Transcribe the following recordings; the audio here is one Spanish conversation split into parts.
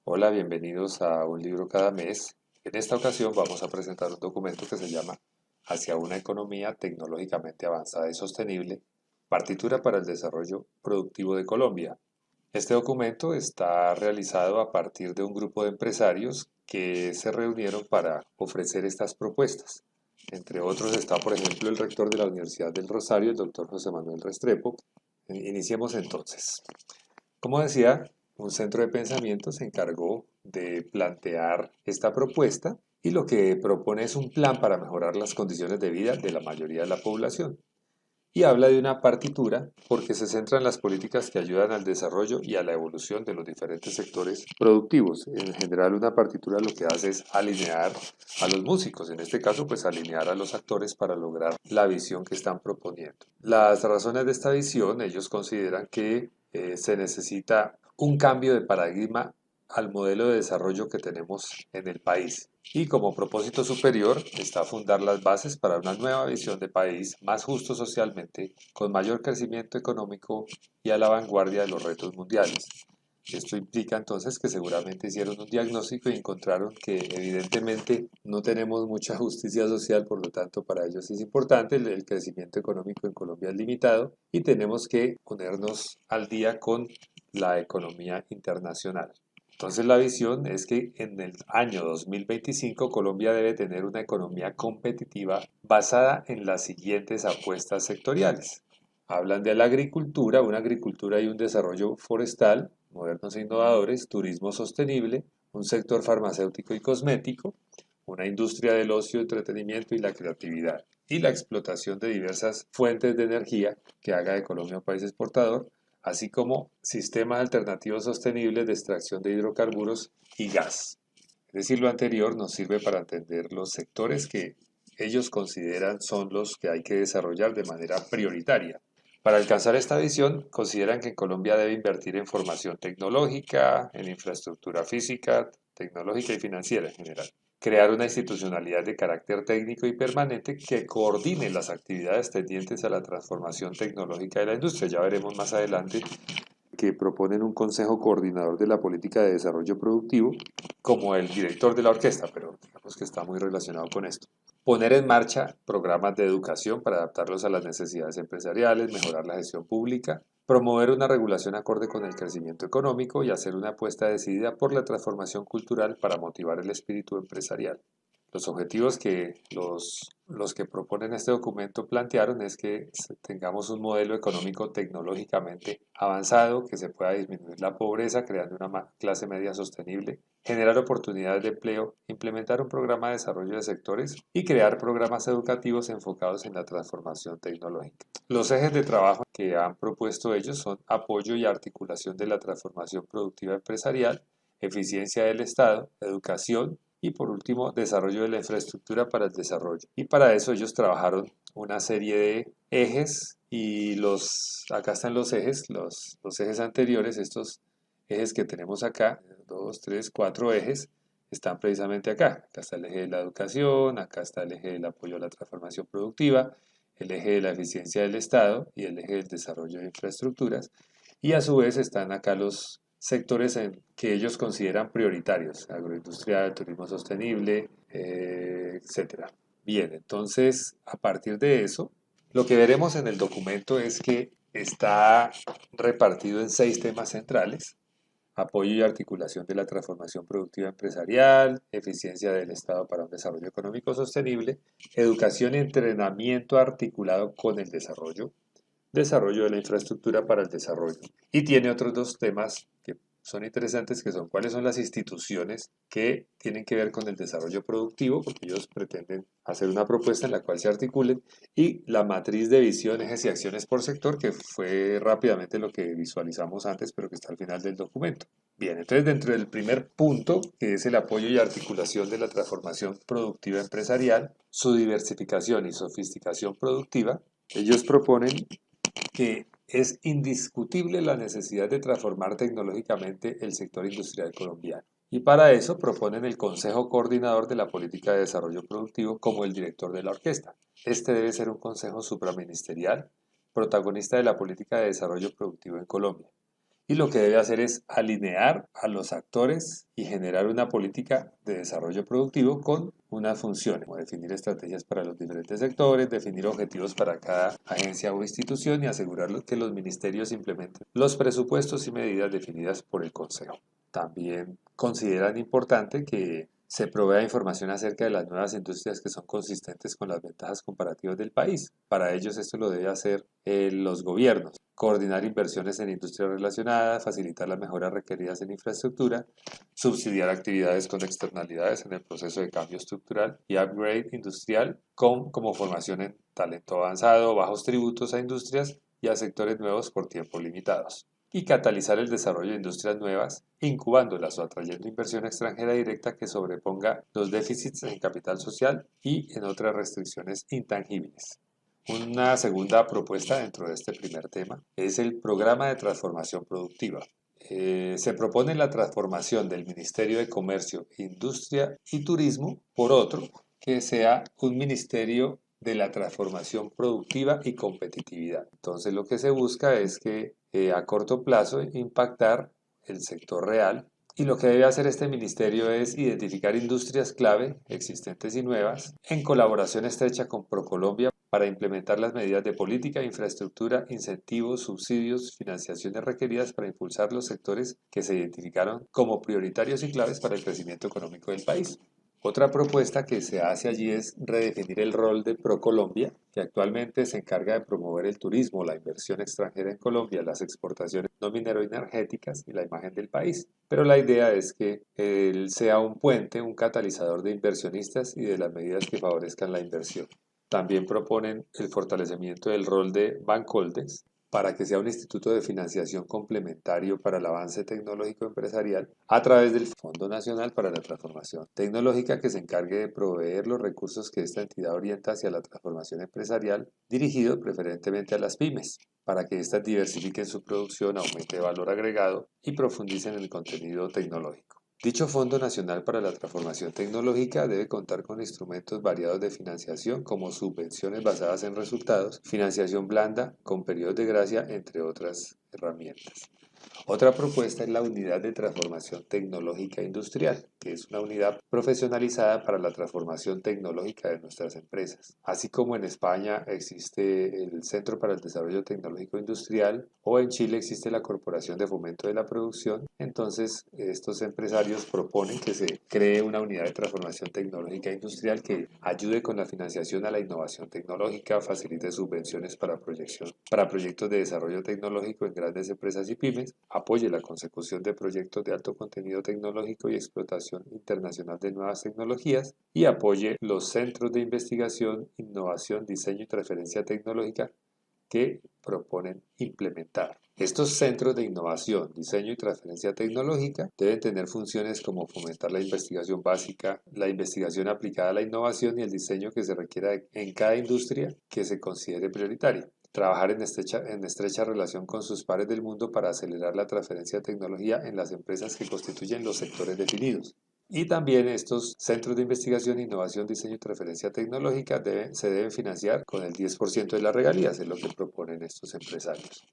Hola, bienvenidos a Un libro cada mes. En esta ocasión vamos a presentar un documento que se llama Hacia una economía tecnológicamente avanzada y sostenible, partitura para el desarrollo productivo de Colombia. Este documento está realizado a partir de un grupo de empresarios que se reunieron para ofrecer estas propuestas. Entre otros está, por ejemplo, el rector de la Universidad del Rosario, el doctor José Manuel Restrepo. Iniciemos entonces. Como decía, un centro de pensamiento se encargó de plantear esta propuesta y lo que propone es un plan para mejorar las condiciones de vida de la mayoría de la población. Y habla de una partitura porque se centra en las políticas que ayudan al desarrollo y a la evolución de los diferentes sectores productivos. En general, una partitura lo que hace es alinear a los músicos, en este caso, pues alinear a los actores para lograr la visión que están proponiendo. Las razones de esta visión, ellos consideran que se necesita un cambio de paradigma al modelo de desarrollo que tenemos en el país. Y como propósito superior está fundar las bases para una nueva visión de país más justo socialmente, con mayor crecimiento económico y a la vanguardia de los retos mundiales. Esto implica entonces que seguramente hicieron un diagnóstico y encontraron que evidentemente no tenemos mucha justicia social, por lo tanto para ellos es importante, el crecimiento económico en Colombia es limitado y tenemos que ponernos al día con la economía internacional. Entonces la visión es que en el año 2025 Colombia debe tener una economía competitiva basada en las siguientes apuestas sectoriales. Hablan de la agricultura, una agricultura y un desarrollo forestal, modernos e innovadores, turismo sostenible, un sector farmacéutico y cosmético, una industria del ocio, entretenimiento y la creatividad, y la explotación de diversas fuentes de energía que haga de Colombia un país exportador, así como sistemas alternativos sostenibles de extracción de hidrocarburos y gas. Es decir, lo anterior nos sirve para entender los sectores que ellos consideran son los que hay que desarrollar de manera prioritaria. Para alcanzar esta visión, consideran que Colombia debe invertir en formación tecnológica, en infraestructura física, tecnológica y financiera en general. Crear una institucionalidad de carácter técnico y permanente que coordine las actividades tendientes a la transformación tecnológica de la industria. Ya veremos más adelante que proponen un consejo coordinador de la política de desarrollo productivo como el director de la orquesta, pero digamos que está muy relacionado con esto. Poner en marcha programas de educación para adaptarlos a las necesidades empresariales, mejorar la gestión pública, promover una regulación acorde con el crecimiento económico y hacer una apuesta decidida por la transformación cultural para motivar el espíritu empresarial. Los objetivos que los que proponen este documento plantearon es que tengamos un modelo económico tecnológicamente avanzado, que se pueda disminuir la pobreza creando una clase media sostenible, generar oportunidades de empleo, implementar un programa de desarrollo de sectores y crear programas educativos enfocados en la transformación tecnológica. Los ejes de trabajo que han propuesto ellos son apoyo y articulación de la transformación productiva empresarial, eficiencia del Estado, educación y por último desarrollo de la infraestructura para el desarrollo. Y para eso ellos trabajaron una serie de ejes y acá están los ejes, los ejes anteriores, estos ejes que tenemos acá, 2, 3, 4 ejes, están precisamente acá. Acá está el eje de la educación, acá está el eje del apoyo a la transformación productiva, el eje de la eficiencia del Estado y el eje del desarrollo de infraestructuras. Y a su vez están acá los sectores que ellos consideran prioritarios, agroindustrial, turismo sostenible, etcétera. Bien, entonces a partir de eso, lo que veremos en el documento es que está repartido en 6 temas centrales: apoyo y articulación de la transformación productiva empresarial, eficiencia del Estado para un desarrollo económico sostenible, educación y entrenamiento articulado con el desarrollo de la infraestructura para el desarrollo. Y tiene otros 2 temas que son interesantes, que son cuáles son las instituciones que tienen que ver con el desarrollo productivo, porque ellos pretenden hacer una propuesta en la cual se articulen, y la matriz de visión, ejes y acciones por sector, que fue rápidamente lo que visualizamos antes, pero que está al final del documento. Bien, entonces dentro del primer punto, que es el apoyo y articulación de la transformación productiva empresarial, su diversificación y sofisticación productiva, ellos proponen que es indiscutible la necesidad de transformar tecnológicamente el sector industrial colombiano. Y para eso proponen el Consejo Coordinador de la Política de Desarrollo Productivo como el director de la orquesta. Este debe ser un consejo supraministerial, protagonista de la política de desarrollo productivo en Colombia. y lo que debe hacer es alinear a los actores y generar una política de desarrollo productivo con unas funciones, como definir estrategias para los diferentes sectores, definir objetivos para cada agencia o institución y asegurar que los ministerios implementen los presupuestos y medidas definidas por el Consejo. También consideran importante que se provea información acerca de las nuevas industrias que son consistentes con las ventajas comparativas del país. Para ellos esto lo debe hacer los gobiernos. Coordinar inversiones en industrias relacionadas, facilitar las mejoras requeridas en infraestructura, subsidiar actividades con externalidades en el proceso de cambio estructural y upgrade industrial como formación en talento avanzado, bajos tributos a industrias y a sectores nuevos por tiempos limitados. Y catalizar el desarrollo de industrias nuevas, incubándolas o atrayendo inversión extranjera directa que sobreponga los déficits en capital social y en otras restricciones intangibles. Una segunda propuesta dentro de este primer tema es el programa de transformación productiva. Se propone la transformación del Ministerio de Comercio, Industria y Turismo por otro que sea un ministerio de la transformación productiva y competitividad. Entonces lo que se busca es que a corto plazo impactar el sector real y lo que debe hacer este ministerio es identificar industrias clave existentes y nuevas en colaboración estrecha con ProColombia para implementar las medidas de política, infraestructura, incentivos, subsidios, financiaciones requeridas para impulsar los sectores que se identificaron como prioritarios y claves para el crecimiento económico del país. Otra propuesta que se hace allí es redefinir el rol de ProColombia, que actualmente se encarga de promover el turismo, la inversión extranjera en Colombia, las exportaciones no minero-energéticas y la imagen del país. Pero la idea es que él sea un puente, un catalizador de inversionistas y de las medidas que favorezcan la inversión. También proponen el fortalecimiento del rol de Bancoldes para que sea un instituto de financiación complementario para el avance tecnológico empresarial a través del Fondo Nacional para la Transformación Tecnológica que se encargue de proveer los recursos que esta entidad orienta hacia la transformación empresarial, dirigido preferentemente a las pymes, para que éstas diversifiquen su producción, aumente el valor agregado y profundicen en el contenido tecnológico. Dicho Fondo Nacional para la Transformación Tecnológica debe contar con instrumentos variados de financiación como subvenciones basadas en resultados, financiación blanda con periodos de gracia, entre otras herramientas. Otra propuesta es la Unidad de Transformación Tecnológica Industrial, que es una unidad profesionalizada para la transformación tecnológica de nuestras empresas. Así como en España existe el Centro para el Desarrollo Tecnológico Industrial o en Chile existe la Corporación de Fomento de la Producción, entonces estos empresarios proponen que se cree una unidad de transformación tecnológica industrial que ayude con la financiación a la innovación tecnológica, facilite subvenciones para proyectos de desarrollo tecnológico en grandes empresas y pymes, apoye la consecución de proyectos de alto contenido tecnológico y explotación internacional de nuevas tecnologías y apoye los centros de investigación, innovación, diseño y transferencia tecnológica que proponen implementar. Estos centros de innovación, diseño y transferencia tecnológica deben tener funciones como fomentar la investigación básica, la investigación aplicada a la innovación y el diseño que se requiera en cada industria que se considere prioritaria. Trabajar en estrecha relación con sus pares del mundo para acelerar la transferencia de tecnología en las empresas que constituyen los sectores definidos. Y también estos centros de investigación, innovación, diseño y transferencia tecnológica se deben financiar con el 10% de las regalías, es lo que proponen estos empresarios.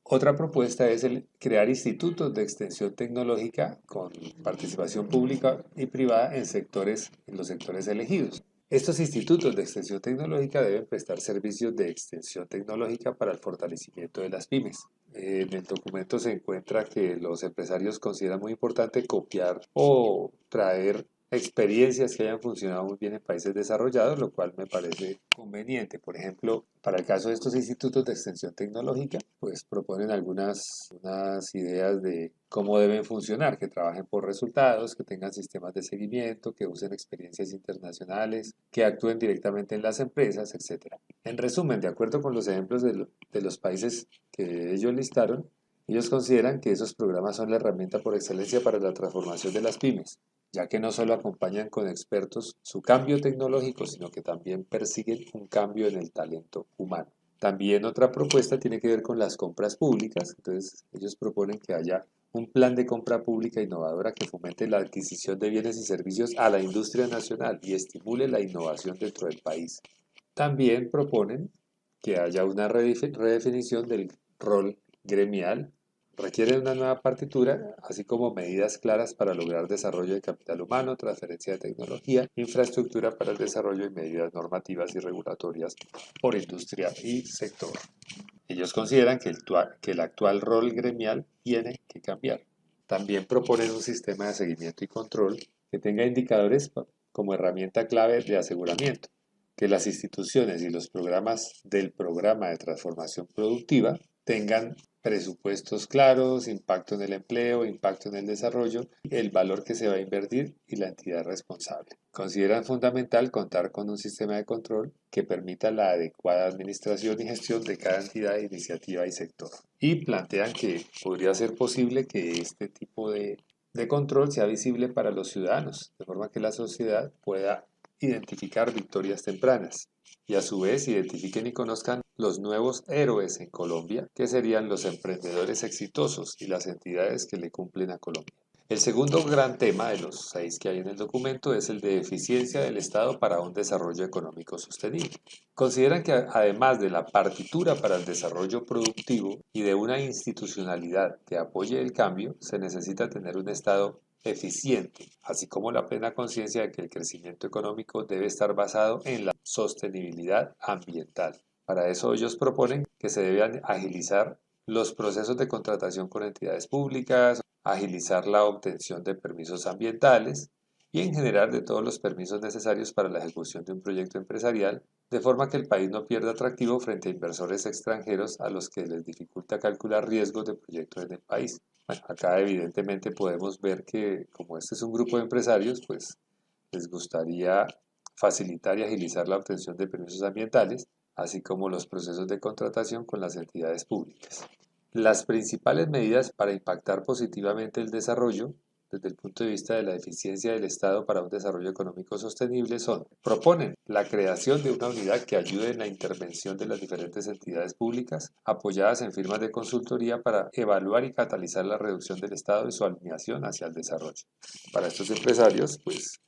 Otra propuesta es el crear institutos de extensión tecnológica con participación pública y privada en los sectores elegidos. Estos institutos de extensión tecnológica deben prestar servicios de extensión tecnológica para el fortalecimiento de las pymes. En el documento se encuentra que los empresarios consideran muy importante copiar o traer experiencias que hayan funcionado muy bien en países desarrollados, lo cual me parece conveniente. Por ejemplo, para el caso de estos institutos de extensión tecnológica, pues proponen unas ideas de cómo deben funcionar, que trabajen por resultados, que tengan sistemas de seguimiento, que usen experiencias internacionales, que actúen directamente en las empresas, etc. En resumen, de acuerdo con los ejemplos de los países que ellos listaron, ellos consideran que esos programas son la herramienta por excelencia para la transformación de las pymes, ya que no solo acompañan con expertos su cambio tecnológico, sino que también persiguen un cambio en el talento humano. También otra propuesta tiene que ver con las compras públicas, entonces ellos proponen que haya un plan de compra pública innovadora que fomente la adquisición de bienes y servicios a la industria nacional y estimule la innovación dentro del país. También proponen que haya una redefinición del rol gremial Requiere una nueva partitura, así como medidas claras para lograr desarrollo de capital humano, transferencia de tecnología, infraestructura para el desarrollo y medidas normativas y regulatorias por industria y sector. Ellos consideran que el actual rol gremial tiene que cambiar. También proponen un sistema de seguimiento y control que tenga indicadores como herramienta clave de aseguramiento, que las instituciones y los programas del programa de transformación productiva tengan presupuestos claros, impacto en el empleo, impacto en el desarrollo, el valor que se va a invertir y la entidad responsable. Consideran fundamental contar con un sistema de control que permita la adecuada administración y gestión de cada entidad, iniciativa y sector. Y plantean que podría ser posible que este tipo de control sea visible para los ciudadanos, de forma que la sociedad pueda identificar victorias tempranas y a su vez identifiquen y conozcan los nuevos héroes en Colombia, que serían los emprendedores exitosos y las entidades que le cumplen a Colombia. El segundo gran tema de los 6 que hay en el documento es el de eficiencia del Estado para un desarrollo económico sostenible. Consideran que además de la partitura para el desarrollo productivo y de una institucionalidad que apoye el cambio, se necesita tener un Estado eficiente, así como la plena conciencia de que el crecimiento económico debe estar basado en la sostenibilidad ambiental. Para eso ellos proponen que se deben agilizar los procesos de contratación con entidades públicas, agilizar la obtención de permisos ambientales y en general de todos los permisos necesarios para la ejecución de un proyecto empresarial, de forma que el país no pierda atractivo frente a inversores extranjeros a los que les dificulta calcular riesgos de proyectos en el país. Bueno, acá evidentemente podemos ver que como este es un grupo de empresarios, pues les gustaría facilitar y agilizar la obtención de permisos ambientales, así como los procesos de contratación con las entidades públicas. Las principales medidas para impactar positivamente el desarrollo desde el punto de vista de la eficiencia del Estado para un desarrollo económico sostenible proponen la creación de una unidad que ayude en la intervención de las diferentes entidades públicas, apoyadas en firmas de consultoría para evaluar y catalizar la reducción del Estado y su alineación hacia el desarrollo. Para estos empresarios, pues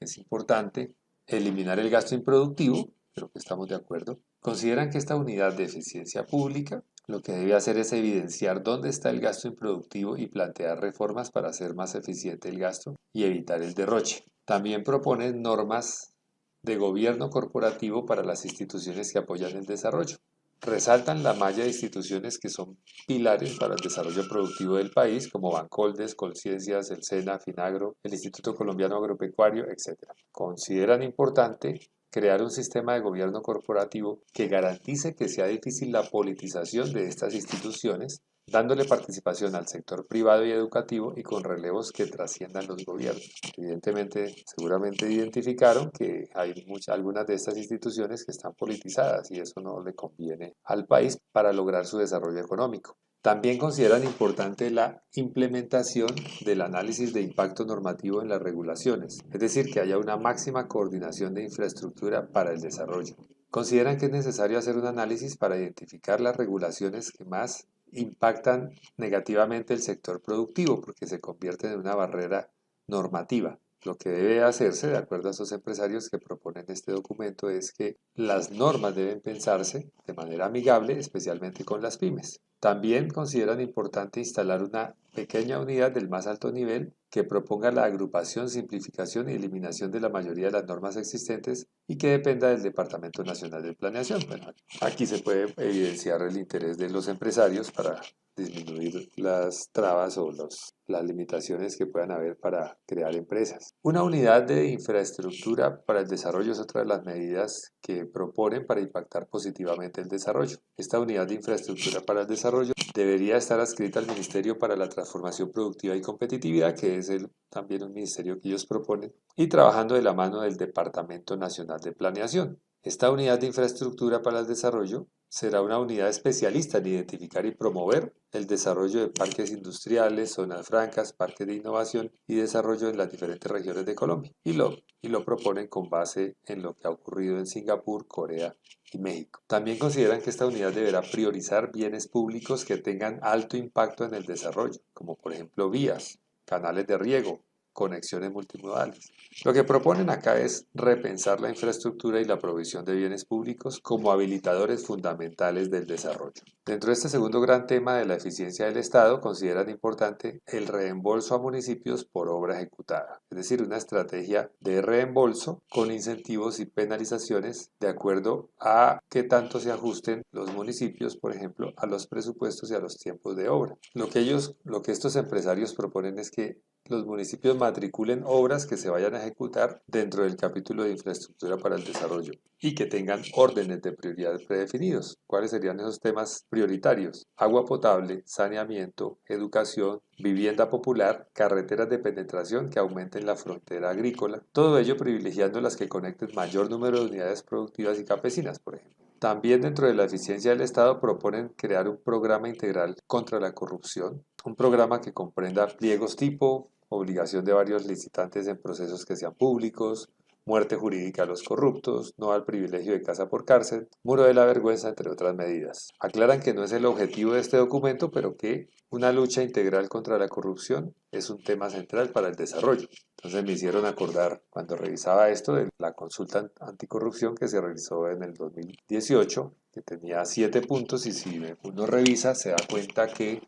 es importante eliminar el gasto improductivo, creo que estamos de acuerdo. Consideran que esta unidad de eficiencia pública lo que debe hacer es evidenciar dónde está el gasto improductivo y plantear reformas para hacer más eficiente el gasto y evitar el derroche. También proponen normas de gobierno corporativo para las instituciones que apoyan el desarrollo. Resaltan la malla de instituciones que son pilares para el desarrollo productivo del país, como Bancoldes, Colciencias, el SENA, Finagro, el Instituto Colombiano Agropecuario, etc. Consideran importante crear un sistema de gobierno corporativo que garantice que sea difícil la politización de estas instituciones, dándole participación al sector privado y educativo y con relevos que trasciendan los gobiernos. Evidentemente, seguramente identificaron que hay algunas de estas instituciones que están politizadas y eso no le conviene al país para lograr su desarrollo económico. También consideran importante la implementación del análisis de impacto normativo en las regulaciones, es decir, que haya una máxima coordinación de infraestructura para el desarrollo. Consideran que es necesario hacer un análisis para identificar las regulaciones que más impactan negativamente el sector productivo, porque se convierten en una barrera normativa. Lo que debe hacerse, de acuerdo a esos empresarios que proponen este documento, es que las normas deben pensarse de manera amigable, especialmente con las pymes. También consideran importante instalar una pequeña unidad del más alto nivel que proponga la agrupación, simplificación y eliminación de la mayoría de las normas existentes y que dependa del Departamento Nacional de Planeación. Bueno, aquí se puede evidenciar el interés de los empresarios para disminuir las trabas o las limitaciones que puedan haber para crear empresas. Una unidad de infraestructura para el desarrollo es otra de las medidas que proponen para impactar positivamente el desarrollo. Esta unidad de infraestructura para el desarrollo debería estar adscrita al Ministerio para la Transformación Productiva y Competitividad, que es también un ministerio que ellos proponen, y trabajando de la mano del Departamento Nacional de Planeación. Esta unidad de infraestructura para el desarrollo será una unidad especialista en identificar y promover el desarrollo de parques industriales, zonas francas, parques de innovación y desarrollo en las diferentes regiones de Colombia. Y lo proponen con base en lo que ha ocurrido en Singapur, Corea y México. También consideran que esta unidad deberá priorizar bienes públicos que tengan alto impacto en el desarrollo, como por ejemplo vías, canales de riego, conexiones multimodales. Lo que proponen acá es repensar la infraestructura y la provisión de bienes públicos como habilitadores fundamentales del desarrollo. Dentro de este segundo gran tema de la eficiencia del Estado, consideran importante el reembolso a municipios por obra ejecutada, es decir, una estrategia de reembolso con incentivos y penalizaciones de acuerdo a qué tanto se ajusten los municipios, por ejemplo, a los presupuestos y a los tiempos de obra. Lo que estos empresarios proponen es que los municipios matriculen obras que se vayan a ejecutar dentro del capítulo de infraestructura para el desarrollo y que tengan órdenes de prioridad predefinidos. ¿Cuáles serían esos temas prioritarios? Agua potable, saneamiento, educación, vivienda popular, carreteras de penetración que aumenten la frontera agrícola, todo ello privilegiando las que conecten mayor número de unidades productivas y campesinas, por ejemplo. También dentro de la eficiencia del Estado proponen crear un programa integral contra la corrupción, un programa que comprenda pliegos tipo, obligación de varios licitantes en procesos que sean públicos, muerte jurídica a los corruptos, no al privilegio de casa por cárcel, muro de la vergüenza, entre otras medidas. Aclaran que no es el objetivo de este documento, pero que una lucha integral contra la corrupción es un tema central para el desarrollo. Entonces me hicieron acordar cuando revisaba esto de la consulta anticorrupción que se realizó en el 2018, que tenía 7 puntos y si uno revisa se da cuenta que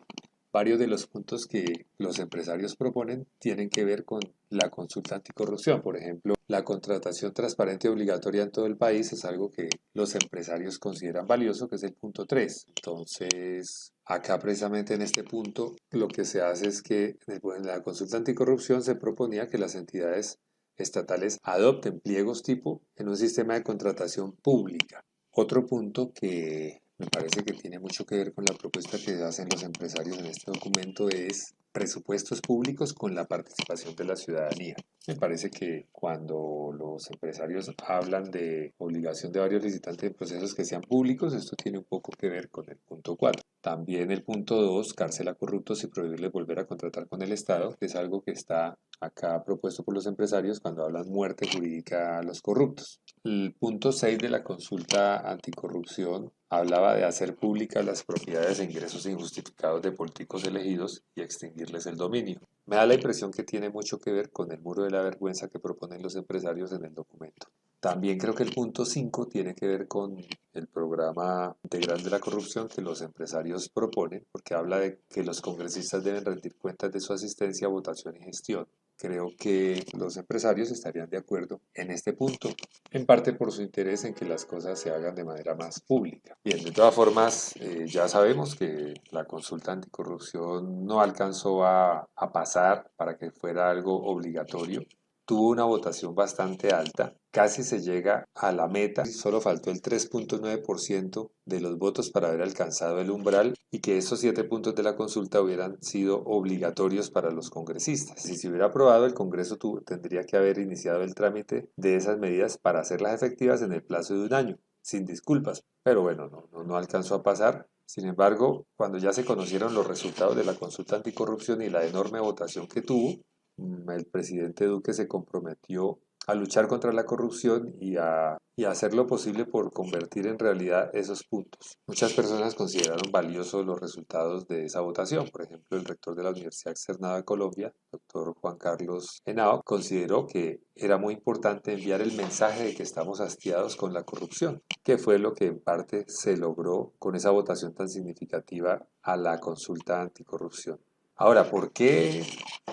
varios de los puntos que los empresarios proponen tienen que ver con la consulta anticorrupción. Por ejemplo, la contratación transparente y obligatoria en todo el país es algo que los empresarios consideran valioso, que es el punto 3. Entonces, acá precisamente en este punto lo que se hace es que en la consulta anticorrupción se proponía que las entidades estatales adopten pliegos tipo en un sistema de contratación pública. Otro punto que me parece que tiene mucho que ver con la propuesta que hacen los empresarios en este documento es presupuestos públicos con la participación de la ciudadanía. Me parece que cuando los empresarios hablan de obligación de varios licitantes en procesos que sean públicos, esto tiene un poco que ver con el punto 4. También el punto 2, cárcel a corruptos y prohibirles volver a contratar con el Estado, que es algo que está acá propuesto por los empresarios cuando hablan muerte jurídica a los corruptos. El punto 6 de la consulta anticorrupción hablaba de hacer públicas las propiedades e ingresos injustificados de políticos elegidos y extinguirles el dominio. Me da la impresión que tiene mucho que ver con el muro de la vergüenza que proponen los empresarios en el documento. También creo que el punto 5 tiene que ver con el programa integral de la corrupción que los empresarios proponen, porque habla de que los congresistas deben rendir cuentas de su asistencia, votación y gestión. Creo que los empresarios estarían de acuerdo en este punto, en parte por su interés en que las cosas se hagan de manera más pública. Bien, de todas formas, ya sabemos que la consulta anticorrupción no alcanzó a pasar para que fuera algo obligatorio. Tuvo una votación bastante alta, casi se llega a la meta, solo faltó el 3.9% de los votos para haber alcanzado el umbral y que esos 7 puntos de la consulta hubieran sido obligatorios para los congresistas. Si se hubiera aprobado, el Congreso tendría que haber iniciado el trámite de esas medidas para hacerlas efectivas en el plazo de un año, sin disculpas. Pero bueno, no alcanzó a pasar. Sin embargo, cuando ya se conocieron los resultados de la consulta anticorrupción y la enorme votación que tuvo, el presidente Duque se comprometió a luchar contra la corrupción y a hacer lo posible por convertir en realidad esos puntos. Muchas personas consideraron valiosos los resultados de esa votación. Por ejemplo, el rector de la Universidad Externada de Colombia, doctor Juan Carlos Henao, consideró que era muy importante enviar el mensaje de que estamos hastiados con la corrupción, que fue lo que en parte se logró con esa votación tan significativa a la consulta anticorrupción. Ahora, ¿por qué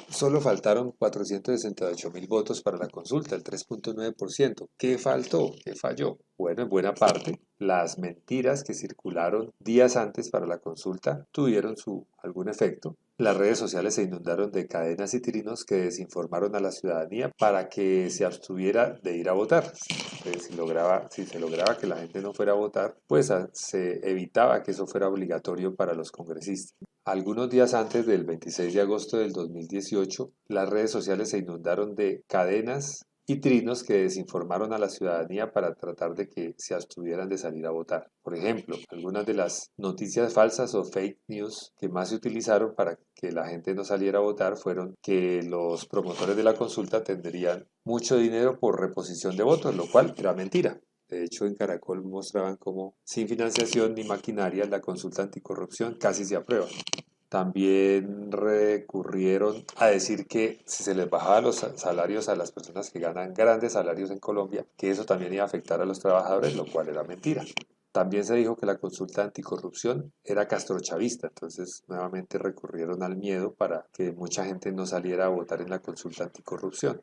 solo faltaron 468.000 votos para la consulta, el 3.9%? ¿Qué faltó? ¿Qué falló? Bueno, en buena parte, las mentiras que circularon días antes para la consulta tuvieron algún efecto. Las redes sociales se inundaron de cadenas y trinos que desinformaron a la ciudadanía para que se abstuviera de ir a votar. Si se lograba que la gente no fuera a votar, pues se evitaba que eso fuera obligatorio para los congresistas. Algunos días antes del 26 de agosto del 2018, las redes sociales se inundaron de cadenas y trinos que desinformaron a la ciudadanía para tratar de que se abstuvieran de salir a votar. Por ejemplo, algunas de las noticias falsas o fake news que más se utilizaron para que la gente no saliera a votar fueron que los promotores de la consulta tendrían mucho dinero por reposición de votos, lo cual era mentira. De hecho, en Caracol mostraban cómo sin financiación ni maquinaria la consulta anticorrupción casi se aprueba. También recurrieron a decir que si se les bajaba los salarios a las personas que ganan grandes salarios en Colombia, que eso también iba a afectar a los trabajadores, lo cual era mentira. También se dijo que la consulta anticorrupción era castrochavista, entonces nuevamente recurrieron al miedo para que mucha gente no saliera a votar en la consulta anticorrupción.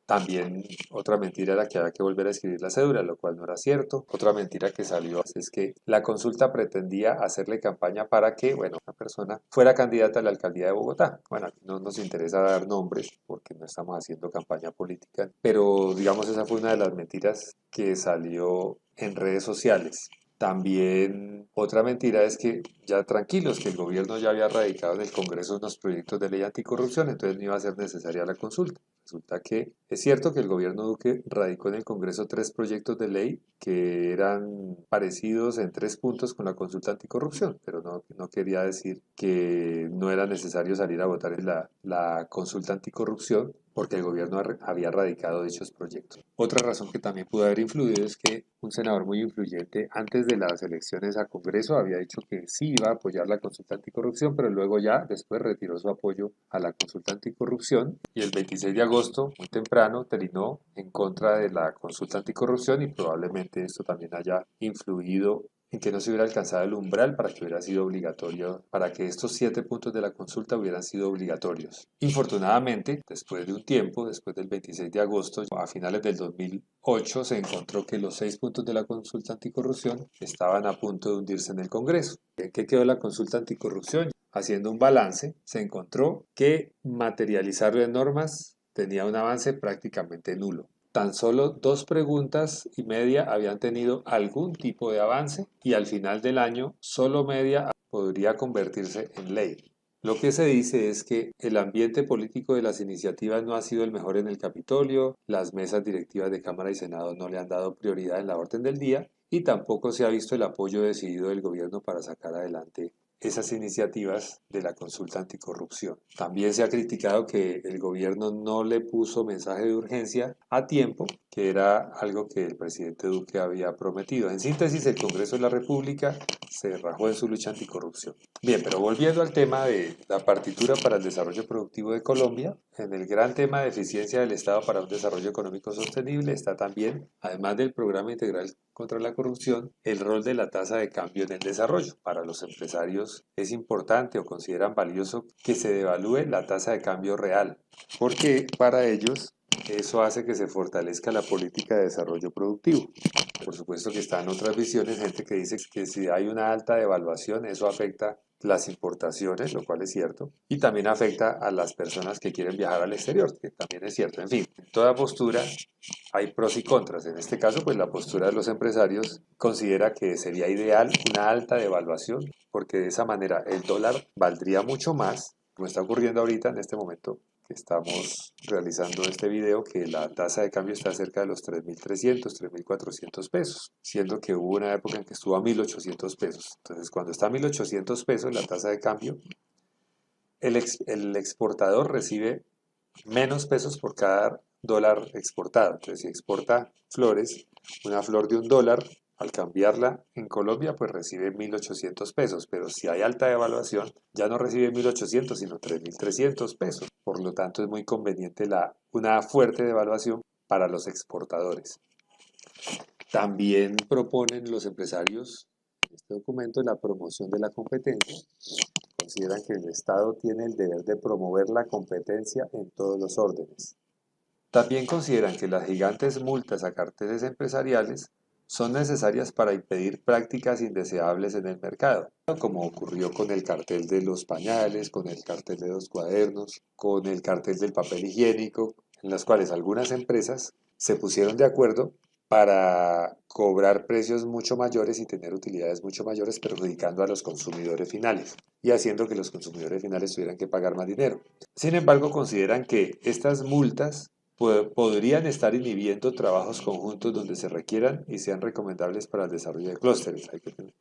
También otra mentira era que había que volver a escribir la cédula, lo cual no era cierto. Otra mentira que salió es que la consulta pretendía hacerle campaña para que, bueno, una persona fuera candidata a la alcaldía de Bogotá. Bueno, aquí no nos interesa dar nombres porque no estamos haciendo campaña política, pero digamos esa fue una de las mentiras que salió en redes sociales. También otra mentira es que ya tranquilos, que el gobierno ya había radicado en el Congreso unos proyectos de ley anticorrupción, entonces no iba a ser necesaria la consulta. Resulta que es cierto que el gobierno Duque radicó en el Congreso 3 proyectos de ley que eran parecidos en 3 puntos con la consulta anticorrupción, pero no quería decir que no era necesario salir a votar en la consulta anticorrupción porque el gobierno había radicado dichos proyectos. Otra razón que también pudo haber influido es que un senador muy influyente antes de las elecciones a Congreso había dicho que sí iba a apoyar la consulta anticorrupción, pero luego ya después retiró su apoyo a la consulta anticorrupción y el 26 de agosto, muy temprano, terminó en contra de la consulta anticorrupción y probablemente esto también haya influido en que no se hubiera alcanzado el umbral para que hubiera sido obligatorio, para que estos 7 puntos de la consulta hubieran sido obligatorios. Infortunadamente, después de un tiempo, después del 26 de agosto, a finales del 2008, se encontró que los 6 puntos de la consulta anticorrupción estaban a punto de hundirse en el Congreso. ¿En qué quedó la consulta anticorrupción? Haciendo un balance, se encontró que materializarlo en normas tenía un avance prácticamente nulo. Tan solo 2 preguntas y media habían tenido algún tipo de avance y al final del año solo media podría convertirse en ley. Lo que se dice es que el ambiente político de las iniciativas no ha sido el mejor en el Capitolio, las mesas directivas de Cámara y Senado no le han dado prioridad en la orden del día y tampoco se ha visto el apoyo decidido del gobierno para sacar adelante esas iniciativas de la consulta anticorrupción. También se ha criticado que el gobierno no le puso mensaje de urgencia a tiempo, que era algo que el presidente Duque había prometido. En síntesis, el Congreso de la República se rajó en su lucha anticorrupción. Bien, pero volviendo al tema de la partitura para el desarrollo productivo de Colombia, en el gran tema de eficiencia del Estado para un desarrollo económico sostenible está también, además del programa integral contra la corrupción, el rol de la tasa de cambio en el desarrollo. Para los empresarios es importante o consideran valioso que se devalúe la tasa de cambio real, porque para ellos eso hace que se fortalezca la política de desarrollo productivo. Por supuesto que están otras visiones, gente que dice que si hay una alta devaluación, eso afecta las importaciones, lo cual es cierto, y también afecta a las personas que quieren viajar al exterior, que también es cierto. En fin, en toda postura hay pros y contras. En este caso, pues la postura de los empresarios considera que sería ideal una alta devaluación, porque de esa manera el dólar valdría mucho más, como está ocurriendo ahorita en este momento que estamos realizando este video, que la tasa de cambio está cerca de los 3.300, 3.400 pesos, siendo que hubo una época en que estuvo a 1.800 pesos. Entonces, cuando está a 1.800 pesos la tasa de cambio, el exportador recibe menos pesos por cada dólar exportado. Entonces, si exporta flores, una flor de $1, al cambiarla en Colombia, pues recibe 1.800 pesos, pero si hay alta devaluación, ya no recibe 1.800, sino 3.300 pesos. Por lo tanto, es muy conveniente una fuerte devaluación para los exportadores. También proponen los empresarios en este documento la promoción de la competencia. Consideran que el Estado tiene el deber de promover la competencia en todos los órdenes. También consideran que las gigantes multas a carteles empresariales son necesarias para impedir prácticas indeseables en el mercado, como ocurrió con el cartel de los pañales, con el cartel de los cuadernos, con el cartel del papel higiénico, en las cuales algunas empresas se pusieron de acuerdo para cobrar precios mucho mayores y tener utilidades mucho mayores, perjudicando a los consumidores finales y haciendo que los consumidores finales tuvieran que pagar más dinero. Sin embargo, consideran que estas multas podrían estar inhibiendo trabajos conjuntos donde se requieran y sean recomendables para el desarrollo de clústeres.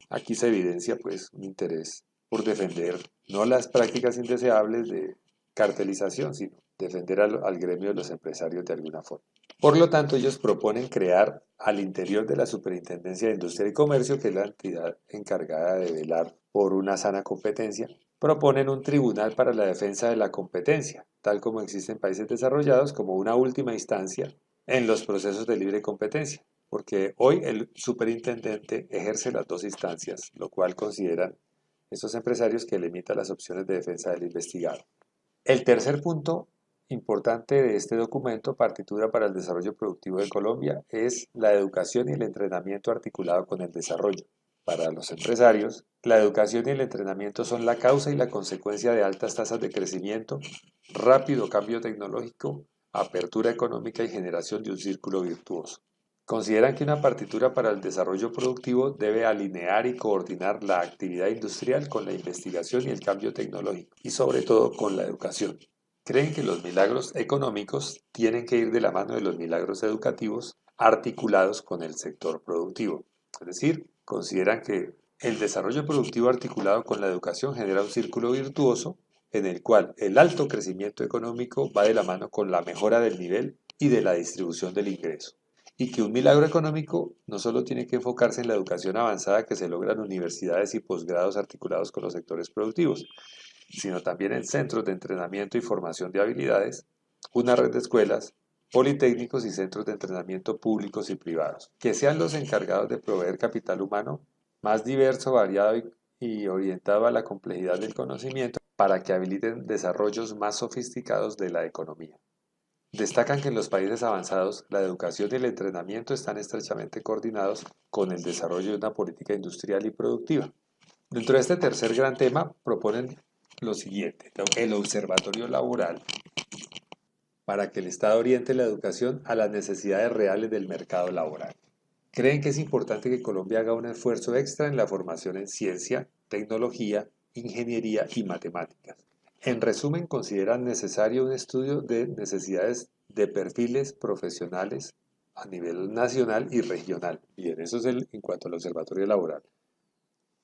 Aquí se evidencia pues un interés por defender no las prácticas indeseables de cartelización, sino defender al gremio de los empresarios de alguna forma. Por lo tanto, ellos proponen crear al interior de la Superintendencia de Industria y Comercio, que es la entidad encargada de velar por una sana competencia, Proponen un tribunal para la defensa de la competencia, tal como existe en países desarrollados, como una última instancia en los procesos de libre competencia, porque hoy el superintendente ejerce las dos instancias, lo cual consideran estos empresarios que limita las opciones de defensa del investigado. El tercer punto importante de este documento, Partitura para el Desarrollo Productivo de Colombia, es la educación y el entrenamiento articulado con el desarrollo. Para los empresarios, la educación y el entrenamiento son la causa y la consecuencia de altas tasas de crecimiento, rápido cambio tecnológico, apertura económica y generación de un círculo virtuoso. Consideran que una partitura para el desarrollo productivo debe alinear y coordinar la actividad industrial con la investigación y el cambio tecnológico, y sobre todo con la educación. Creen que los milagros económicos tienen que ir de la mano de los milagros educativos articulados con el sector productivo. Es decir, consideran que el desarrollo productivo articulado con la educación genera un círculo virtuoso en el cual el alto crecimiento económico va de la mano con la mejora del nivel y de la distribución del ingreso. Y que un milagro económico no solo tiene que enfocarse en la educación avanzada que se logra en universidades y posgrados articulados con los sectores productivos, sino también en centros de entrenamiento y formación de habilidades, una red de escuelas, politécnicos y centros de entrenamiento públicos y privados, que sean los encargados de proveer capital humano más diverso, variado y orientado a la complejidad del conocimiento para que habiliten desarrollos más sofisticados de la economía. Destacan que en los países avanzados la educación y el entrenamiento están estrechamente coordinados con el desarrollo de una política industrial y productiva. Dentro de este tercer gran tema proponen lo siguiente: el observatorio laboral para que el Estado oriente la educación a las necesidades reales del mercado laboral. Creen que es importante que Colombia haga un esfuerzo extra en la formación en ciencia, tecnología, ingeniería y matemáticas. En resumen, consideran necesario un estudio de necesidades de perfiles profesionales a nivel nacional y regional. Bien, eso es en cuanto al observatorio laboral.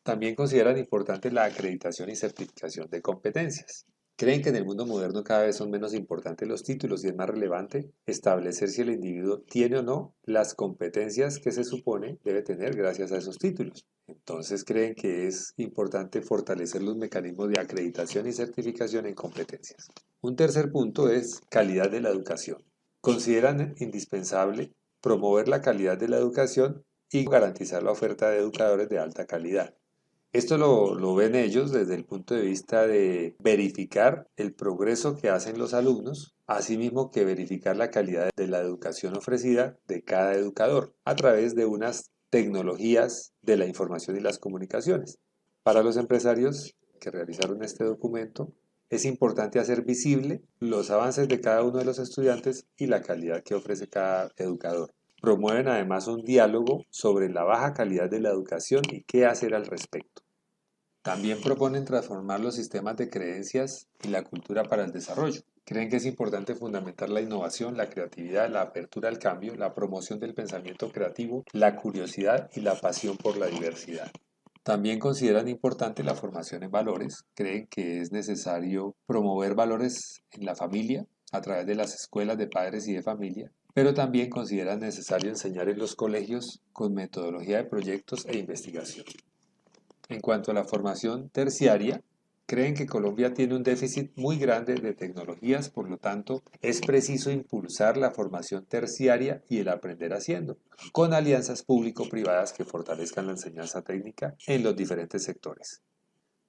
También consideran importante la acreditación y certificación de competencias. Creen que en el mundo moderno cada vez son menos importantes los títulos y es más relevante establecer si el individuo tiene o no las competencias que se supone debe tener gracias a esos títulos. Entonces creen que es importante fortalecer los mecanismos de acreditación y certificación en competencias. Un tercer punto es calidad de la educación. Consideran indispensable promover la calidad de la educación y garantizar la oferta de educadores de alta calidad. Esto lo ven ellos desde el punto de vista de verificar el progreso que hacen los alumnos, asimismo que verificar la calidad de la educación ofrecida de cada educador a través de unas tecnologías de la información y las comunicaciones. Para los empresarios que realizaron este documento, es importante hacer visible los avances de cada uno de los estudiantes y la calidad que ofrece cada educador. Promueven además un diálogo sobre la baja calidad de la educación y qué hacer al respecto. También proponen transformar los sistemas de creencias y la cultura para el desarrollo. Creen que es importante fundamentar la innovación, la creatividad, la apertura al cambio, la promoción del pensamiento creativo, la curiosidad y la pasión por la diversidad. También consideran importante la formación en valores. Creen que es necesario promover valores en la familia a través de las escuelas de padres y de familia, pero también consideran necesario enseñar en los colegios con metodología de proyectos e investigación. En cuanto a la formación terciaria, creen que Colombia tiene un déficit muy grande de tecnologías, por lo tanto, es preciso impulsar la formación terciaria y el aprender haciendo, con alianzas público-privadas que fortalezcan la enseñanza técnica en los diferentes sectores.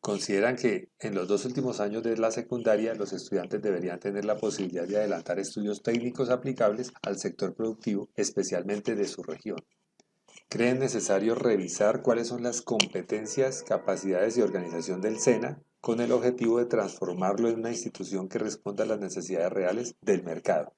Consideran que en los 2 últimos años de la secundaria los estudiantes deberían tener la posibilidad de adelantar estudios técnicos aplicables al sector productivo, especialmente de su región. Creen necesario revisar cuáles son las competencias, capacidades y organización del SENA con el objetivo de transformarlo en una institución que responda a las necesidades reales del mercado.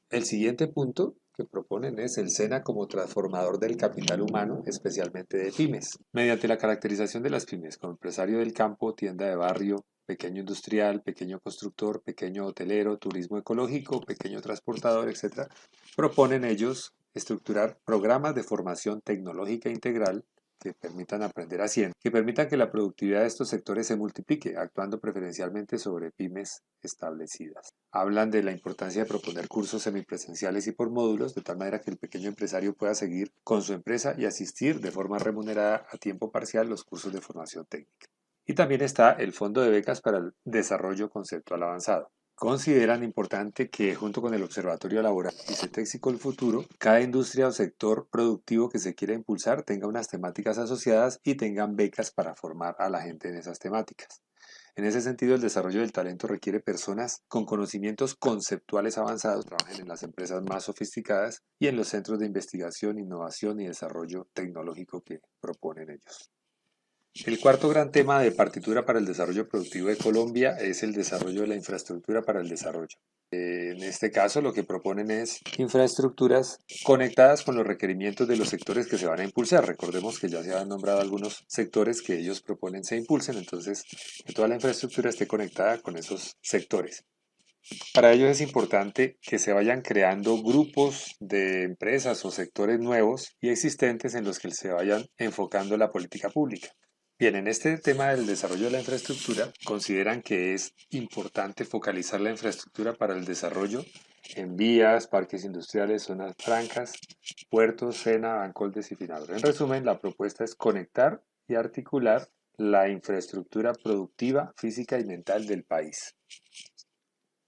El siguiente punto que proponen es el SENA como transformador del capital humano, especialmente de pymes. Mediante la caracterización de las pymes como empresario del campo, tienda de barrio, pequeño industrial, pequeño constructor, pequeño hotelero, turismo ecológico, pequeño transportador, etc., proponen ellos estructurar programas de formación tecnológica integral que permitan aprender haciendo, que permitan que la productividad de estos sectores se multiplique, actuando preferencialmente sobre pymes establecidas. Hablan de la importancia de proponer cursos semipresenciales y por módulos, de tal manera que el pequeño empresario pueda seguir con su empresa y asistir de forma remunerada a tiempo parcial los cursos de formación técnica. Y también está el Fondo de Becas para el Desarrollo Conceptual Avanzado. Consideran importante que junto con el Observatorio Laboral y CETEX y Colfuturo, cada industria o sector productivo que se quiera impulsar tenga unas temáticas asociadas y tengan becas para formar a la gente en esas temáticas. En ese sentido, el desarrollo del talento requiere personas con conocimientos conceptuales avanzados que trabajen en las empresas más sofisticadas y en los centros de investigación, innovación y desarrollo tecnológico que proponen ellos. El cuarto gran tema de partitura para el desarrollo productivo de Colombia es el desarrollo de la infraestructura para el desarrollo. En este caso, lo que proponen es infraestructuras conectadas con los requerimientos de los sectores que se van a impulsar. Recordemos que ya se han nombrado algunos sectores que ellos proponen se impulsen, entonces que toda la infraestructura esté conectada con esos sectores. Para ello es importante que se vayan creando grupos de empresas o sectores nuevos y existentes en los que se vayan enfocando la política pública. Bien, en este tema del desarrollo de la infraestructura, consideran que es importante focalizar la infraestructura para el desarrollo en vías, parques industriales, zonas francas, puertos, SENA, Bancoldes y Finagro. En resumen, la propuesta es conectar y articular la infraestructura productiva, física y mental del país.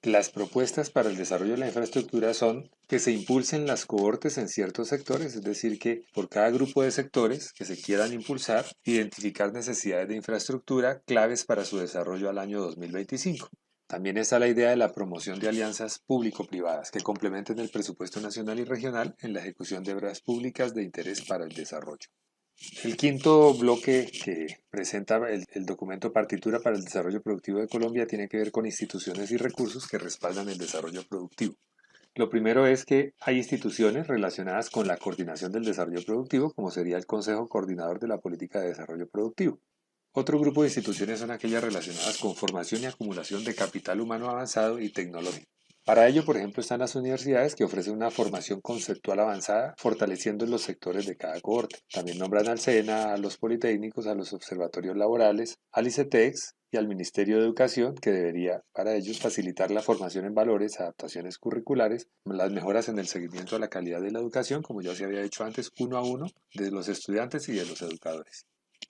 Las propuestas para el desarrollo de la infraestructura son que se impulsen las cohortes en ciertos sectores, es decir, que por cada grupo de sectores que se quieran impulsar, identificar necesidades de infraestructura claves para su desarrollo al año 2025. También está la idea de la promoción de alianzas público-privadas que complementen el presupuesto nacional y regional en la ejecución de obras públicas de interés para el desarrollo. El quinto bloque que presenta el documento Partitura para el Desarrollo Productivo de Colombia tiene que ver con instituciones y recursos que respaldan el desarrollo productivo. Lo primero es que hay instituciones relacionadas con la coordinación del desarrollo productivo, como sería el Consejo Coordinador de la Política de Desarrollo Productivo. Otro grupo de instituciones son aquellas relacionadas con formación y acumulación de capital humano avanzado y tecnológico. Para ello, por ejemplo, están las universidades que ofrecen una formación conceptual avanzada, fortaleciendo los sectores de cada cohorte. También nombran al SENA, a los politécnicos, a los observatorios laborales, al ICETEX y al Ministerio de Educación, que debería para ellos facilitar la formación en valores, adaptaciones curriculares, las mejoras en el seguimiento a la calidad de la educación, como ya se había hecho antes, uno a uno, de los estudiantes y de los educadores.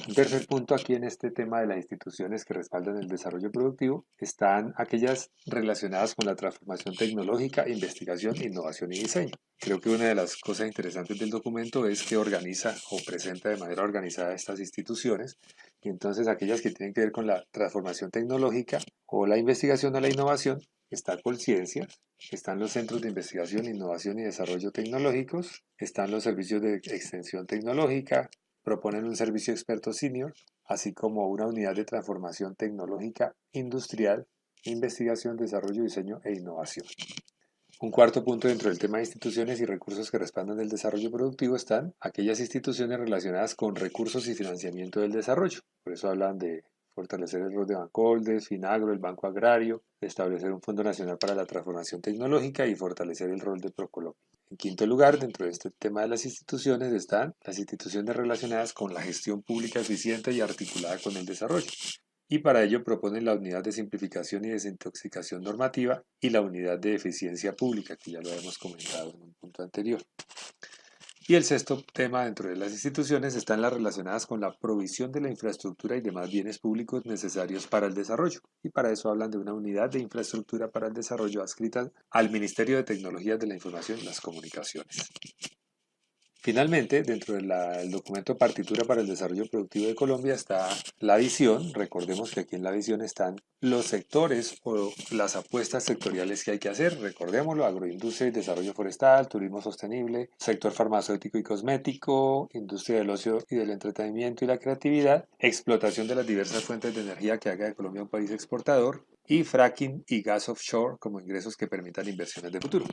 Un tercer punto aquí en este tema de las instituciones que respaldan el desarrollo productivo están aquellas relacionadas con la transformación tecnológica, investigación, innovación y diseño. Creo que una de las cosas interesantes del documento es que organiza o presenta de manera organizada estas instituciones y entonces aquellas que tienen que ver con la transformación tecnológica o la investigación o la innovación está Colciencia, están los centros de investigación, innovación y desarrollo tecnológicos, están los servicios de extensión tecnológica, proponen un servicio experto senior, así como una unidad de transformación tecnológica industrial, investigación, desarrollo, diseño e innovación. Un cuarto punto dentro del tema de instituciones y recursos que respaldan el desarrollo productivo están aquellas instituciones relacionadas con recursos y financiamiento del desarrollo. Por eso hablan de fortalecer el rol de Bancoldes, Finagro, el Banco Agrario, establecer un Fondo Nacional para la Transformación Tecnológica y fortalecer el rol de Procolombia. En quinto lugar, dentro de este tema de las instituciones están las instituciones relacionadas con la gestión pública eficiente y articulada con el desarrollo. Y para ello proponen la unidad de simplificación y desintoxicación normativa y la unidad de eficiencia pública, que ya lo hemos comentado en un punto anterior. Y el sexto tema dentro de las instituciones están las relacionadas con la provisión de la infraestructura y demás bienes públicos necesarios para el desarrollo. Y para eso hablan de una unidad de infraestructura para el desarrollo adscrita al Ministerio de Tecnologías de la Información y las Comunicaciones. Finalmente, dentro del documento Partitura para el Desarrollo Productivo de Colombia está la visión. Recordemos que aquí en la visión están los sectores o las apuestas sectoriales que hay que hacer. Recordémoslo, agroindustria y desarrollo forestal, turismo sostenible, sector farmacéutico y cosmético, industria del ocio y del entretenimiento y la creatividad, explotación de las diversas fuentes de energía que haga de Colombia un país exportador, y fracking y gas offshore como ingresos que permitan inversiones de futuro.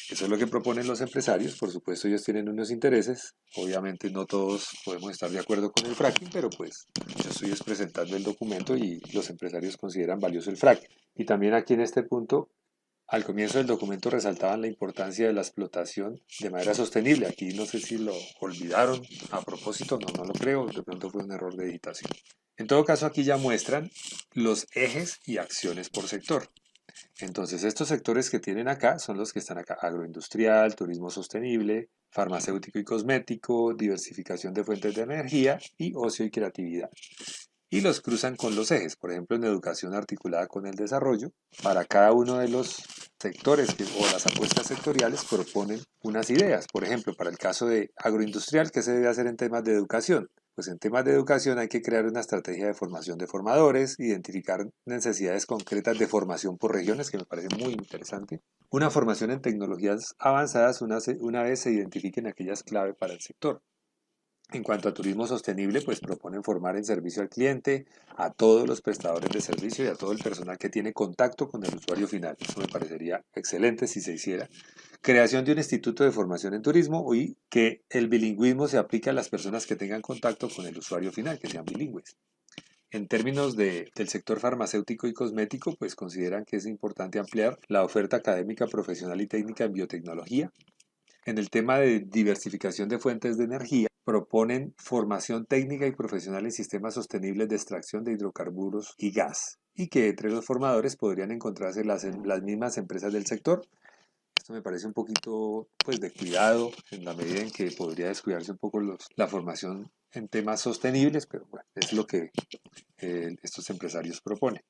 Eso es lo que proponen los empresarios. Por supuesto, ellos tienen unos intereses. Obviamente no todos podemos estar de acuerdo con el fracking, pero pues yo estoy presentando el documento y los empresarios consideran valioso el fracking. Y también aquí en este punto, al comienzo del documento resaltaban la importancia de la explotación de manera sostenible. Aquí no sé si lo olvidaron a propósito, no lo creo, de pronto fue un error de editación. En todo caso, aquí ya muestran los ejes y acciones por sector. Entonces, estos sectores que tienen acá son los que están acá: agroindustrial, turismo sostenible, farmacéutico y cosmético, diversificación de fuentes de energía y ocio y creatividad. y los cruzan con los ejes. Por ejemplo, en educación articulada con el desarrollo, para cada uno de los sectores o las apuestas sectoriales proponen unas ideas. Por ejemplo, para el caso de agroindustrial, ¿qué se debe hacer en temas de educación? Pues en temas de educación hay que crear una estrategia de formación de formadores, identificar necesidades concretas de formación por regiones, que me parece muy interesante. Una formación en tecnologías avanzadas una vez se identifiquen aquellas clave para el sector. En cuanto a turismo sostenible, pues proponen formar en servicio al cliente, a todos los prestadores de servicio y a todo el personal que tiene contacto con el usuario final. Eso me parecería excelente si se hiciera. Creación de un instituto de formación en turismo y que el bilingüismo se aplique a las personas que tengan contacto con el usuario final, que sean bilingües. En términos del sector farmacéutico y cosmético, pues consideran que es importante ampliar la oferta académica, profesional y técnica en biotecnología. En el tema de diversificación de fuentes de energía, proponen formación técnica y profesional en sistemas sostenibles de extracción de hidrocarburos y gas, y que entre los formadores podrían encontrarse las mismas empresas del sector. Esto me parece un poquito pues, de cuidado en la medida en que podría descuidarse un poco la formación en temas sostenibles, pero bueno, es lo que estos empresarios proponen.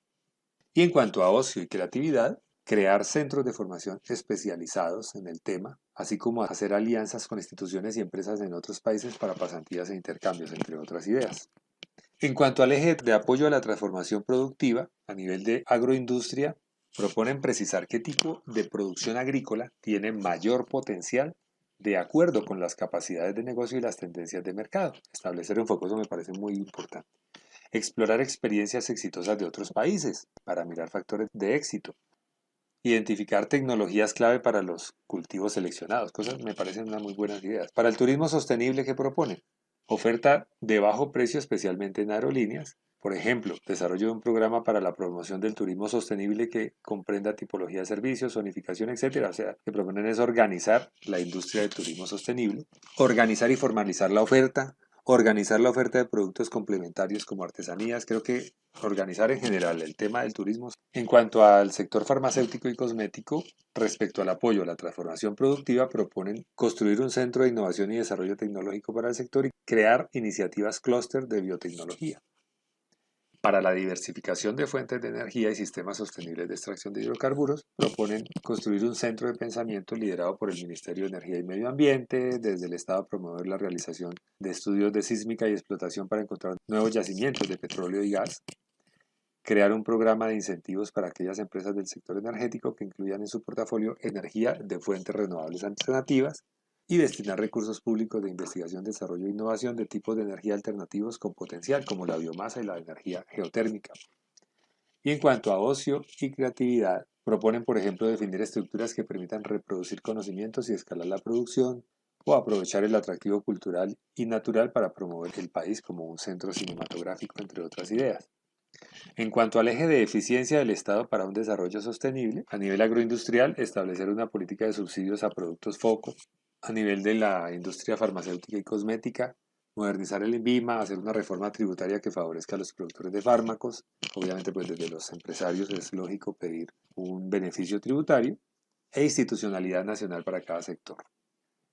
Y en cuanto a ocio y creatividad, crear centros de formación especializados en el tema, así como hacer alianzas con instituciones y empresas en otros países para pasantías e intercambios, entre otras ideas. En cuanto al eje de apoyo a la transformación productiva, a nivel de agroindustria, proponen precisar qué tipo de producción agrícola tiene mayor potencial de acuerdo con las capacidades de negocio y las tendencias de mercado. Establecer un foco, eso me parece muy importante. Explorar experiencias exitosas de otros países para mirar factores de éxito. Identificar tecnologías clave para los cultivos seleccionados. Cosas me parecen unas muy buenas ideas. Para el turismo sostenible, ¿qué proponen? Oferta de bajo precio, especialmente en aerolíneas. Por ejemplo, desarrollo de un programa para la promoción del turismo sostenible que comprenda tipología de servicios, zonificación, etcétera. O sea, que proponen es organizar la industria del turismo sostenible, organizar y formalizar organizar la oferta de productos complementarios como artesanías. Creo que organizar en general el tema del turismo. En cuanto al sector farmacéutico y cosmético, respecto al apoyo a la transformación productiva, proponen construir un centro de innovación y desarrollo tecnológico para el sector y crear iniciativas clúster de biotecnología. Para la diversificación de fuentes de energía y sistemas sostenibles de extracción de hidrocarburos, proponen construir un centro de pensamiento liderado por el Ministerio de Energía y Medio Ambiente, desde el Estado promover la realización de estudios de sísmica y explotación para encontrar nuevos yacimientos de petróleo y gas, crear un programa de incentivos para aquellas empresas del sector energético que incluyan en su portafolio energía de fuentes renovables alternativas y destinar recursos públicos de investigación, desarrollo e innovación de tipos de energía alternativos con potencial, como la biomasa y la energía geotérmica. Y en cuanto a ocio y creatividad, proponen, por ejemplo, definir estructuras que permitan reproducir conocimientos y escalar la producción, o aprovechar el atractivo cultural y natural para promover el país como un centro cinematográfico, entre otras ideas. En cuanto al eje de eficiencia del Estado para un desarrollo sostenible, a nivel agroindustrial, establecer una política de subsidios a productos foco. A nivel de la industria farmacéutica y cosmética, modernizar el INVIMA, hacer una reforma tributaria que favorezca a los productores de fármacos. Obviamente, pues desde los empresarios es lógico pedir un beneficio tributario e institucionalidad nacional para cada sector.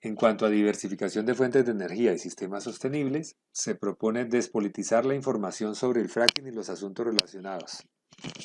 En cuanto a diversificación de fuentes de energía y sistemas sostenibles, se propone despolitizar la información sobre el fracking y los asuntos relacionados.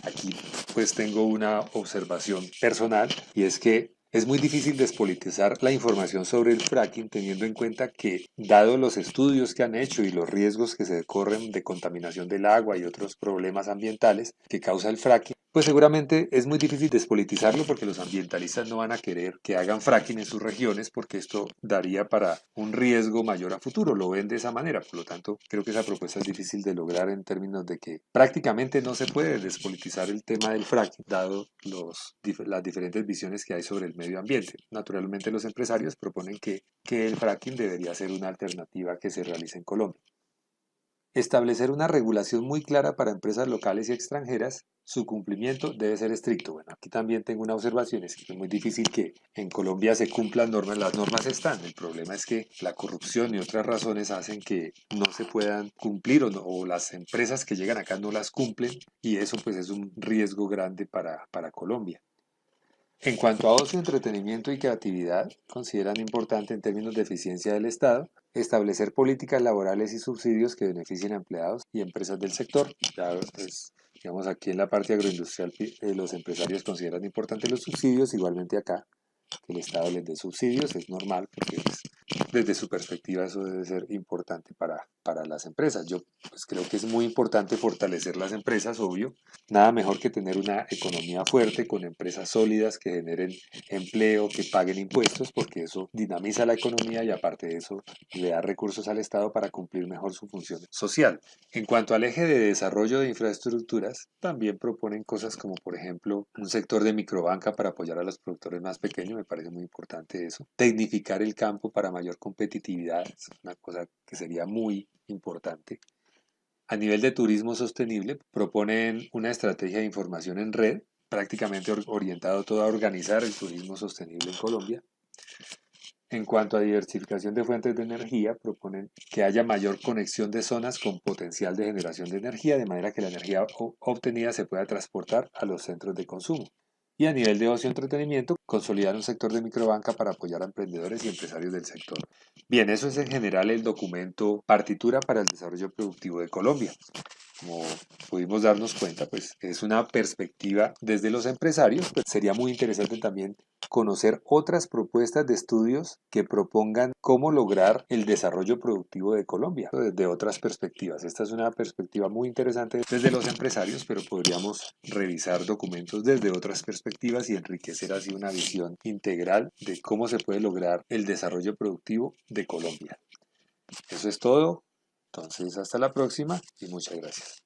Aquí pues tengo una observación personal y es que es muy difícil despolitizar la información sobre el fracking teniendo en cuenta que, dado los estudios que han hecho y los riesgos que se corren de contaminación del agua y otros problemas ambientales que causa el fracking, pues seguramente es muy difícil despolitizarlo porque los ambientalistas no van a querer que hagan fracking en sus regiones porque esto daría para un riesgo mayor a futuro, lo ven de esa manera. Por lo tanto, creo que esa propuesta es difícil de lograr en términos de que prácticamente no se puede despolitizar el tema del fracking, dado las diferentes visiones que hay sobre el medio ambiente. Naturalmente, los empresarios proponen que el fracking debería ser una alternativa que se realice en Colombia. Establecer una regulación muy clara para empresas locales y extranjeras, su cumplimiento debe ser estricto. Bueno, aquí también tengo una observación, es que es muy difícil que en Colombia se cumplan normas, las normas están, el problema es que la corrupción y otras razones hacen que no se puedan cumplir o las empresas que llegan acá no las cumplen y eso pues es un riesgo grande para Colombia. En cuanto a ocio, entretenimiento y creatividad, consideran importante en términos de eficiencia del Estado Establecer políticas laborales y subsidios que beneficien a empleados y empresas del sector. Ya, pues, digamos, aquí en la parte agroindustrial los empresarios consideran importantes los subsidios, igualmente acá que el Estado les dé subsidios, es normal porque pues, desde su perspectiva eso debe ser importante para las empresas. Yo pues, creo que es muy importante fortalecer las empresas, obvio. Nada mejor que tener una economía fuerte con empresas sólidas que generen empleo, que paguen impuestos, porque eso dinamiza la economía y aparte de eso le da recursos al Estado para cumplir mejor su función social. En cuanto al eje de desarrollo de infraestructuras, también proponen cosas como, por ejemplo, un sector de microbanca para apoyar a los productores más pequeños, me parece muy importante eso. Tecnificar el campo para mayor competitividad, es una cosa que sería muy importante. A nivel de turismo sostenible, proponen una estrategia de información en red, prácticamente orientado todo a organizar el turismo sostenible en Colombia. En cuanto a diversificación de fuentes de energía, proponen que haya mayor conexión de zonas con potencial de generación de energía, de manera que la energía obtenida se pueda transportar a los centros de consumo. Y a nivel de ocio y entretenimiento, consolidar un sector de microbanca para apoyar a emprendedores y empresarios del sector. Bien, eso es en general el documento Partitura para el Desarrollo Productivo de Colombia. Como pudimos darnos cuenta, pues es una perspectiva desde los empresarios, pues sería muy interesante también conocer otras propuestas de estudios que propongan cómo lograr el desarrollo productivo de Colombia desde otras perspectivas. Esta es una perspectiva muy interesante desde los empresarios, pero podríamos revisar documentos desde otras perspectivas y enriquecer así una visión integral de cómo se puede lograr el desarrollo productivo de Colombia. Eso es todo. Entonces, hasta la próxima y muchas gracias.